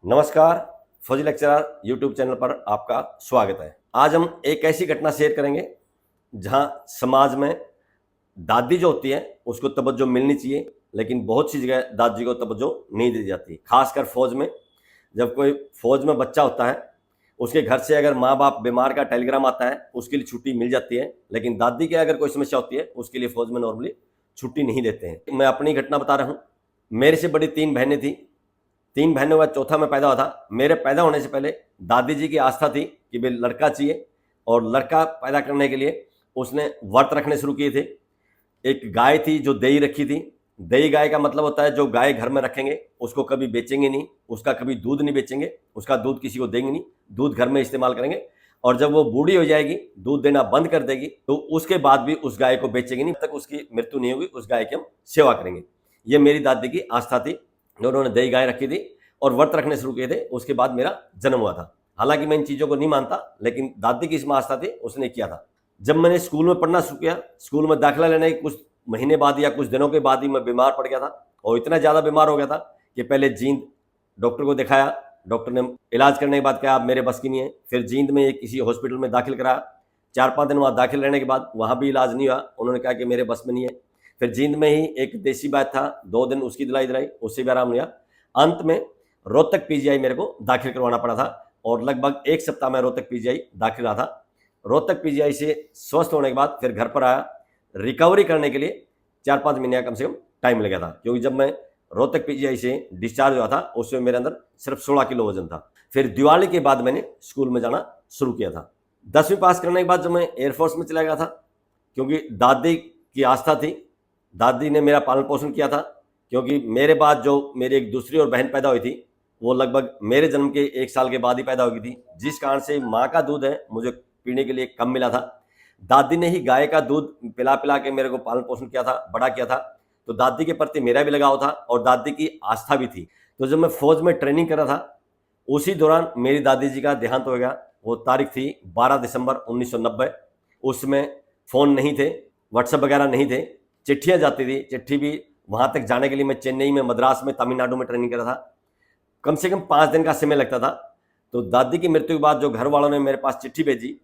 नमस्कार, फौजी lecturer YouTube channel पर आपका स्वागत है। आज हम एक ऐसी घटना शेयर करेंगे जहां समाज में दादी जो होती है उसको तवज्जो मिलनी चाहिए, लेकिन बहुत सी जगह दादी को तवज्जो नहीं दी जाती। खासकर फौज में, जब कोई फौज में बच्चा होता है, उसके घर से अगर माँ बाप बीमार का टेलीग्राम आता है उसके लिए छुट्टी मिल जाती है, लेकिन दादी के अगर कोई समस्या होती है उसके लिए फौज में नॉर्मली छुट्टी नहीं देते हैं। मैं अपनी घटना बता रहा हूँ। मेरे से बड़ी 3 बहनें थी। 3 बहनों का चौथा मैं पैदा हुआ था। मेरे पैदा होने से पहले दादी जी की आस्था थी कि भाई लड़का चाहिए, और लड़का पैदा करने के लिए उसने व्रत रखने शुरू किए थे। एक गाय थी जो दही रखी थी। दही गाय का मतलब होता है जो गाय घर में रखेंगे उसको कभी बेचेंगे नहीं, उसका कभी दूध नहीं बेचेंगे, उसका दूध किसी को देंगे नहीं, दूध घर में इस्तेमाल करेंगे। और जब वो बूढ़ी हो जाएगी, दूध देना बंद कर देगी, तो उसके बाद भी उस गाय को बेचेंगे नहीं, तक उसकी मृत्यु नहीं होगी, उस गाय की हम सेवा करेंगे। ये मेरी दादी की आस्था थी। उन्होंने दही गाय रखी थी और व्रत रखने शुरू किए थे। उसके बाद मेरा जन्म हुआ था। हालांकि मैं इन चीज़ों को नहीं मानता, लेकिन दादी की इसमें आस्था थी, उसने किया था। जब मैंने स्कूल में पढ़ना शुरू किया, स्कूल में दाखिला लेने के कुछ महीने बाद या कुछ दिनों के बाद ही मैं बीमार पड़ गया था, और इतना ज़्यादा बीमार हो गया था कि पहले जींद डॉक्टर को दिखाया। डॉक्टर ने इलाज करने के बाद कहा आप मेरे बस की नहीं है। फिर जींद में एक किसी हॉस्पिटल में दाखिल कराया। 4-5 दिन वहाँ दाखिल रहने के बाद वहाँ भी इलाज नहीं हुआ। उन्होंने कहा कि मेरे बस में नहीं है। फिर जींद में ही एक देसी बात था, 2 दिन उसकी दिलाई दिलाई, उससे भी आराम नहीं हुआ। अंत में रोहतक पीजीआई मेरे को दाखिल करवाना पड़ा था, और लगभग 1 सप्ताह में रोहतक पीजीआई दाखिल रहा था। रोहतक पीजीआई से स्वस्थ होने के बाद फिर घर पर आया। रिकवरी करने के लिए 4-5 महीने का कम से कम टाइम लगा था, क्योंकि जब मैं रोहतक पीजीआई से डिस्चार्ज हुआ था उसमें मेरे अंदर सिर्फ 16 किलो वजन था। फिर दिवाली के बाद मैंने स्कूल में जाना शुरू किया था। 10वीं पास करने के बाद जब मैं एयरफोर्स में चला गया था, क्योंकि दादी की आस्था थी, दादी ने मेरा पालन पोषण किया था। क्योंकि मेरे बाद जो मेरी एक दूसरी और बहन पैदा हुई थी, वो लगभग मेरे जन्म के 1 साल के बाद ही पैदा हो गई थी, जिस कारण से माँ का दूध है मुझे पीने के लिए कम मिला था। दादी ने ही गाय का दूध पिला पिला के मेरे को पालन पोषण किया था, बड़ा किया था। तो दादी के प्रति मेरा भी लगाव था और दादी की आस्था भी थी। तो जब मैं फौज में ट्रेनिंग कर रहा था, उसी दौरान मेरी दादी जी का देहांत हो गया। वो तारीख थी 12 दिसंबर 1990। उसमें फ़ोन नहीं थे, व्हाट्सएप वगैरह नहीं थे, चिट्ठियाँ जाती थी। चिट्ठी भी वहाँ तक जाने के लिए मैं चेन्नई में, मद्रास में, तमिलनाडु में ट्रेनिंग कर रहा था। कम से कम 5 दिन का समय लगता था। तो दादी की मृत्यु के बाद जो घर वालों ने मेरे पास चिट्ठी भेजी,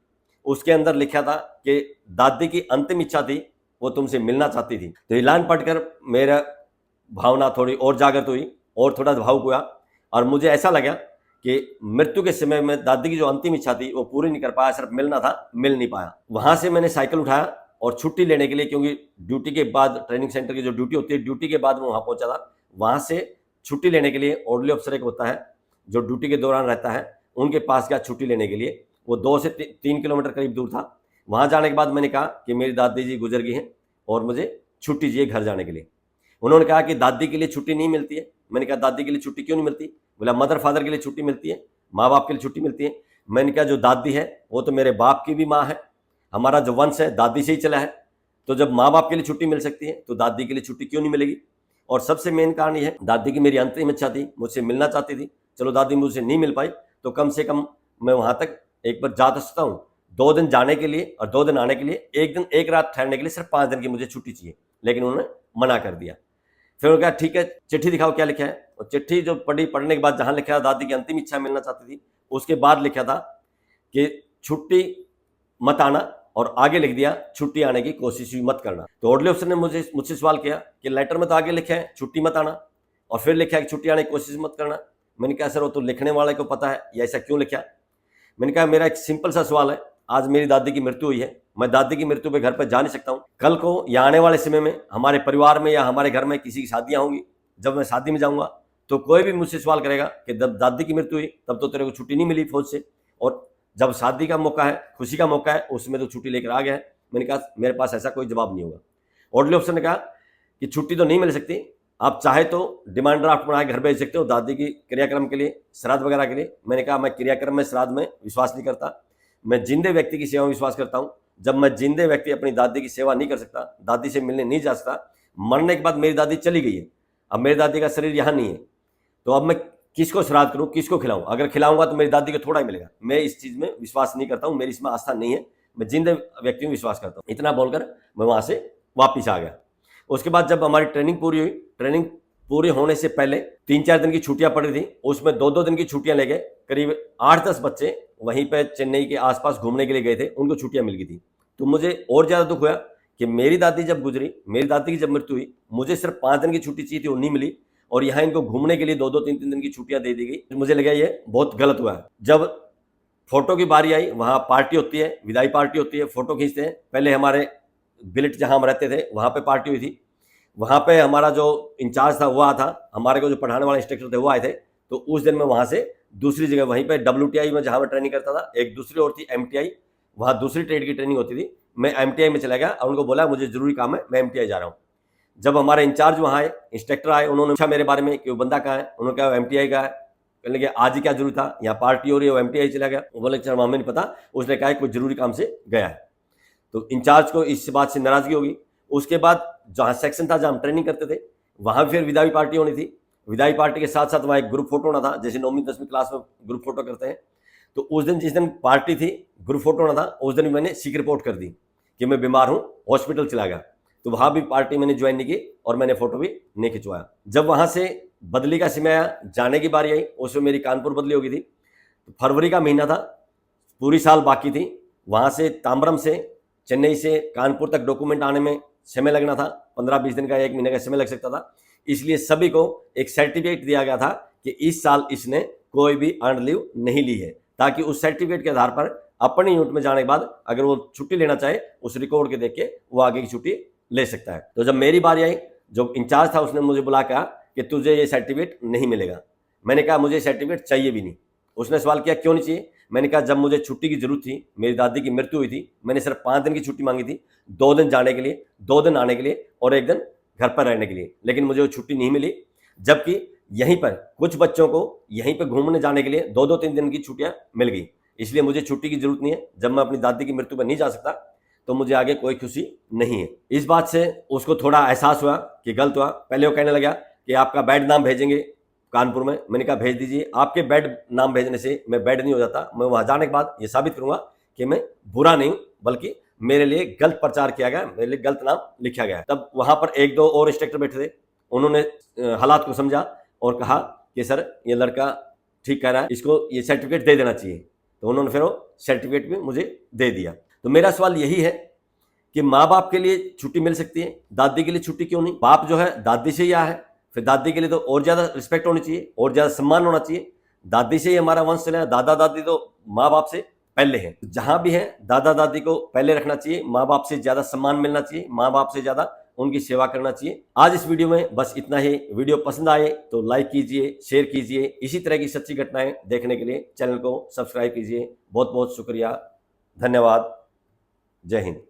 उसके अंदर लिखा था कि दादी की अंतिम इच्छा थी, वो तुमसे मिलना चाहती थी। तो ऐलान पढ़कर मेरा भावना थोड़ी और जागृत हुई और थोड़ा भावुक हुआ, और मुझे ऐसा लगा कि मृत्यु के समय में दादी की जो अंतिम इच्छा थी वो पूरी नहीं कर पाया, सिर्फ मिलना था, मिल नहीं पाया। वहाँ से मैंने साइकिल उठाया और छुट्टी लेने के लिए, क्योंकि ड्यूटी के बाद ट्रेनिंग सेंटर की जो ड्यूटी होती है, ड्यूटी के बाद मैं वहाँ पहुँचा था। वहाँ से छुट्टी लेने के लिए ऑर्डरली अफसर एक होता है जो ड्यूटी के दौरान रहता है, उनके पास गया छुट्टी लेने के लिए। वो 2 से 3 किलोमीटर करीब दूर था। वहाँ जाने के बाद मैंने कहा कि मेरी दादी जी गुजर गई हैं और मुझे छुट्टी चाहिए घर जाने के लिए। उन्होंने कहा कि दादी के लिए छुट्टी नहीं मिलती है। मैंने कहा दादी के लिए छुट्टी क्यों नहीं मिलती? बोला मदर फादर के लिए छुट्टी मिलती है, माँ बाप के लिए छुट्टी मिलती है। मैंने कहा जो दादी है वो तो मेरे बाप की भी माँ है, हमारा जो वंश है दादी से ही चला है। तो जब माँ बाप के लिए छुट्टी मिल सकती है तो दादी के लिए छुट्टी क्यों नहीं मिलेगी? और सबसे मेन कारण ये है, दादी की मेरी अंतिम इच्छा थी, मुझसे मिलना चाहती थी। चलो दादी मुझसे नहीं मिल पाई तो कम से कम मैं वहाँ तक एक बार जा सकता हूँ। 2 दिन जाने के लिए और 2 दिन आने के लिए, 1 दिन 1 रात ठहरने के लिए सिर्फ 5 दिन की मुझे छुट्टी चाहिए, लेकिन उन्होंने मना कर दिया। फिर उन्होंने कहा ठीक है चिट्ठी दिखाओ क्या लिखा है। और चिट्ठी जो पढ़ने के बाद जहाँ लिखा था दादी की अंतिम इच्छा मिलना चाहती थी, उसके बाद लिखा था कि छुट्टी मत आना, और आगे लिख दिया छुट्टी आने की कोशिश भी मत करना। तो ऑर्डरली अफसर ने मुझसे सवाल किया कि लेटर में तो आगे लिखा है छुट्टी मत आना, और फिर लिखा है कि छुट्टी आने की कोशिश मत करना। मैंने कहा सर वो तो लिखने वाले को पता है, या ऐसा क्यों लिखा? मैंने कहा मेरा एक सिंपल सा सवाल है, आज मेरी दादी की मृत्यु हुई है, मैं दादी की मृत्यु पे घर पर जा नहीं सकता हूँ। कल को या आने वाले समय में हमारे परिवार में या हमारे घर में किसी की शादियाँ होंगी, जब मैं शादी में जाऊँगा तो कोई भी मुझसे सवाल करेगा कि जब दादी की मृत्यु हुई तब तो तेरे को छुट्टी नहीं मिली फौज से, और जब शादी का मौका है, खुशी का मौका है, उसमें तो छुट्टी लेकर आ गया है। मैंने कहा मेरे पास ऐसा कोई जवाब नहीं होगा। ऑर्डरली अफसर ने कहा कि छुट्टी तो नहीं मिल सकती, आप चाहे तो डिमांड ड्राफ्ट बना के घर भेज सकते हो दादी की क्रियाक्रम के लिए, श्राद्ध वगैरह के लिए। मैंने कहा मैं क्रियाक्रम में, श्राद्ध में विश्वास नहीं करता, मैं जिंदे व्यक्ति की सेवा में विश्वास करता हूँ। जब मैं जिंदे व्यक्ति अपनी दादी की सेवा नहीं कर सकता, दादी से मिलने नहीं जा सकता, मरने के बाद मेरी दादी चली गई है, अब मेरी दादी का शरीर यहाँ नहीं है, तो अब मैं किसको श्राद्ध करूँ, किसको खिलाऊं? अगर खिलाऊंगा तो मेरी दादी को थोड़ा ही मिलेगा। मैं इस चीज़ में विश्वास नहीं करता हूँ, मेरी इसमें आस्था नहीं है, मैं जिंदे व्यक्ति में विश्वास करता हूँ। इतना बोलकर मैं वहाँ से वापिस आ गया। उसके बाद जब हमारी ट्रेनिंग पूरी हुई, ट्रेनिंग पूरे होने से पहले 3-4 दिन की छुट्टियां पड़ी थी, उसमें 2-2 दिन की छुट्टियां लेके करीब 8-10 बच्चे वहीं पे चेन्नई के आसपास घूमने के लिए गए थे, उनको छुट्टियां मिल गई थी। तो मुझे और ज़्यादा दुख हुआ कि मेरी दादी जब गुजरी, मेरी दादी की जब मृत्यु हुई, मुझे सिर्फ 5 दिन की छुट्टी चाहिए थी, वो नहीं मिली और यहाँ इनको घूमने के लिए 2-2 3-3 दिन की छुट्टियां दे दी गई। मुझे लगा ये बहुत गलत हुआ है। जब फोटो की बारी आई, वहाँ पार्टी होती है, विदाई पार्टी होती है, फोटो खींचते हैं। पहले हमारे बिलेट जहाँ हम रहते थे वहाँ पे पार्टी हुई थी, वहाँ पे हमारा जो इंचार्ज था वो आया था, हमारे को जो पढ़ाने वाले इंस्ट्रक्टर थे वो आए थे। तो उस दिन मैं वहाँ से दूसरी जगह वहीं पे WTI में जहाँ मैं ट्रेनिंग करता था, एक दूसरी और थी MTI, वहाँ दूसरी ट्रेड की ट्रेनिंग होती थी। मैं MTI में चला गया और उनको बोला मुझे जरूरी काम है, मैं MTI जा रहा हूँ। जब हमारे इंचार्ज वहाँ आए, इंस्ट्रक्टर आए, उन्होंने पूछा मेरे बारे में कि वो बंदा कहाँ है, उन्होंने कहा MTI का है। कहने लगे आज ही क्या जरूरी था, यहाँ पार्टी हो रही है, वो MTI चला गया। वो बोले चल हमें नहीं पता, उसने कहा कोई जरूरी काम से गया है। तो इंचार्ज को इस बात से नाराजगी होगी। उसके बाद जहाँ सेक्शन था जहाँ हम ट्रेनिंग करते थे वहाँ फिर विदाई पार्टी होनी थी। विदाई पार्टी के साथ साथ वहाँ एक ग्रुप फोटो होना था, जैसे 9वीं 10वीं क्लास में ग्रुप फोटो करते हैं। तो उस दिन जिस दिन पार्टी थी, ग्रुप फोटो होना था, उस दिन मैंने सिक रिपोर्ट कर दी कि मैं बीमार हूँ, हॉस्पिटल चला गया। तो वहाँ भी पार्टी मैंने ज्वाइन नहीं की और मैंने फोटो भी नहीं खिंचवाया। जब वहाँ से बदली का समय आया, जाने की बारी आई, उसमें मेरी कानपुर बदली हो गई थी। तो फरवरी का महीना था, पूरी साल बाकी थी। वहाँ से ताम्बरम से, चेन्नई से कानपुर तक डॉक्यूमेंट आने में समय लगना था, 15-20 दिन का, 1 महीने का समय लग सकता था। इसलिए सभी को एक सर्टिफिकेट दिया गया था कि इस साल इसने कोई भी अर्न लीव नहीं ली है, ताकि उस सर्टिफिकेट के आधार पर अपने यूनिट में जाने के बाद अगर वो छुट्टी लेना चाहे उस रिकॉर्ड के देख के वो आगे की छुट्टी ले सकता है। तो जब मेरी बारी आई, जो इंचार्ज था उसने मुझे बुला कहा कि तुझे ये सर्टिफिकेट नहीं मिलेगा। मैंने कहा मुझे सर्टिफिकेट चाहिए भी नहीं। उसने सवाल किया क्यों नहीं चाहिए। मैंने कहा जब मुझे छुट्टी की जरूरत थी, मेरी दादी की मृत्यु हुई थी, मैंने सिर्फ 5 दिन की छुट्टी मांगी थी, 2 दिन जाने के लिए, 2 दिन आने के लिए और 1 दिन घर पर रहने के लिए, लेकिन मुझे वो छुट्टी नहीं मिली। जबकि यहीं पर कुछ बच्चों को यहीं पर घूमने जाने के लिए 2-2 3 दिन की छुट्टियां मिल गई। इसलिए मुझे छुट्टी की जरूरत नहीं है। जब मैं अपनी दादी की मृत्यु पर नहीं जा सकता तो मुझे आगे कोई खुशी नहीं है। इस बात से उसको थोड़ा एहसास हुआ कि गलत हुआ। पहले वो कहने लगा कि आपका बेड नाम भेजेंगे कानपुर में। मैंने कहा भेज दीजिए। आपके बेड नाम भेजने से मैं बेड नहीं हो जाता। मैं वहां जाने के बाद ये साबित करूंगा कि मैं बुरा नहीं हूं, बल्कि मेरे लिए गलत प्रचार किया गया, मेरे लिए गलत नाम लिखा गया। तब वहां पर 1-2 और इंस्ट्रक्टर बैठे थे, उन्होंने हालात को समझा और कहा कि सर ये लड़का ठीक कह रहा है, इसको ये सर्टिफिकेट दे देना चाहिए। तो उन्होंने फिर वो सर्टिफिकेट भी मुझे दे दिया। तो मेरा सवाल यही है कि माँ बाप के लिए छुट्टी मिल सकती है, दादी के लिए छुट्टी क्यों नहीं। बाप जो है दादी से ही आया है, फिर दादी के लिए तो और ज्यादा रिस्पेक्ट होनी चाहिए, और ज्यादा सम्मान होना चाहिए। दादी से ही हमारा वंश चला है, दादा दादी तो माँ बाप से पहले है। जहां भी है दादा दादी को पहले रखना चाहिए, माँ बाप से ज्यादा सम्मान मिलना चाहिए, माँ बाप से ज्यादा उनकी सेवा करना चाहिए। आज इस वीडियो में बस इतना ही। वीडियो पसंद आए तो लाइक कीजिए, शेयर कीजिए। इसी तरह की सच्ची घटनाएं देखने के लिए चैनल को सब्सक्राइब कीजिए। बहुत बहुत शुक्रिया, धन्यवाद, जय हिंद।